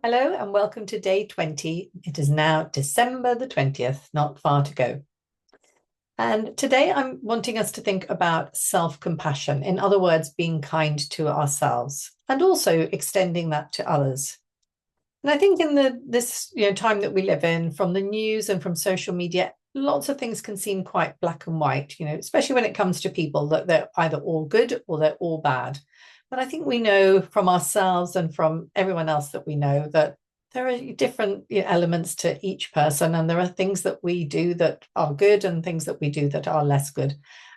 Hello and welcome to day 20. It is now December the 20th, not far to go. And today I'm wanting us to think about self-compassion. In other words, being kind to ourselves and also extending that to others. And I think in this time that we live in, from the news and from social media, lots of things can seem quite black and white, especially when it comes to people that they're either all good or they're all bad. But I think we know from ourselves and from everyone else that we know that there are different elements to each person, and there are things that we do that are good and things that we do that are less good.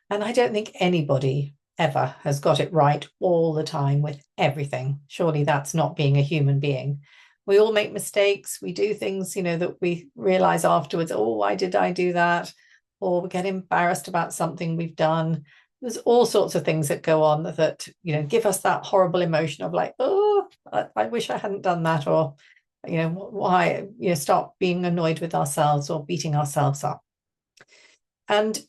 And I don't think anybody ever has got it right all the time with everything. Surely that's not being a human being. We all make mistakes. We do things, that we realize afterwards, oh, why did I do that? Or we get embarrassed about something we've done. There's all sorts of things that go on that, give us that horrible emotion of like, oh, I wish I hadn't done that. Or, why, start being annoyed with ourselves or beating ourselves up. And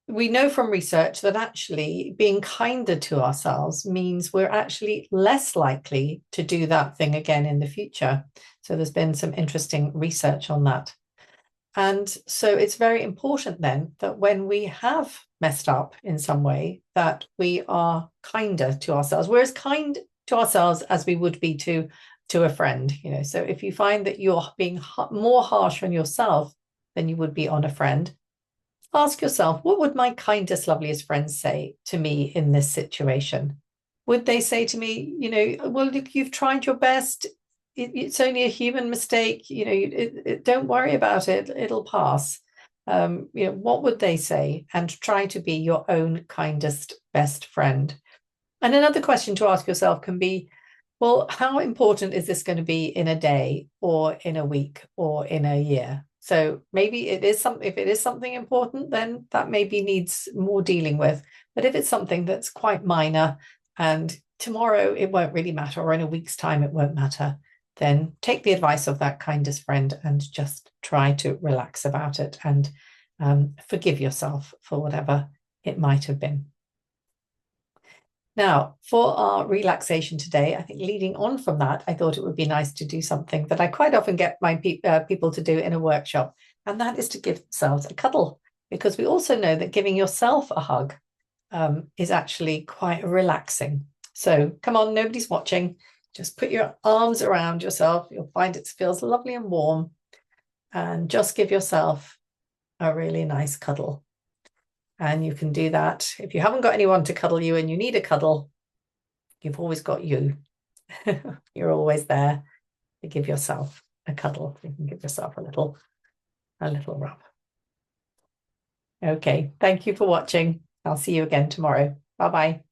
we know from research that actually being kinder to ourselves means we're actually less likely to do that thing again in the future. So there's been some interesting research on that. And so it's very important then that when we have messed up in some way, that we are kinder to ourselves. We're as kind to ourselves as we would be to a friend. So if you find that you're being more harsh on yourself than you would be on a friend, ask yourself, what would my kindest, loveliest friends say to me in this situation? Would they say to me, well, look, you've tried your best. It's only a human mistake. Don't worry about it. It'll pass. What would they say? And try to be your own kindest, best friend. And another question to ask yourself can be, well, how important is this going to be in a day or in a week or in a year? So maybe it is something, if it is something important, then that maybe needs more dealing with. But if it's something that's quite minor and tomorrow it won't really matter, or in a week's time it won't matter, then take the advice of that kindest friend and just try to relax about it and forgive yourself for whatever it might have been. Now, for our relaxation today, I think leading on from that, I thought it would be nice to do something that I quite often get my people to do in a workshop, and that is to give themselves a cuddle, because we also know that giving yourself a hug is actually quite relaxing. So come on, nobody's watching. Just put your arms around yourself. You'll find it feels lovely and warm, and just give yourself a really nice cuddle. And you can do that. If you haven't got anyone to cuddle you and you need a cuddle, you've always got you. You're always there to give yourself a cuddle. You can give yourself a little rub. Okay, thank you for watching. I'll see you again tomorrow. Bye-bye.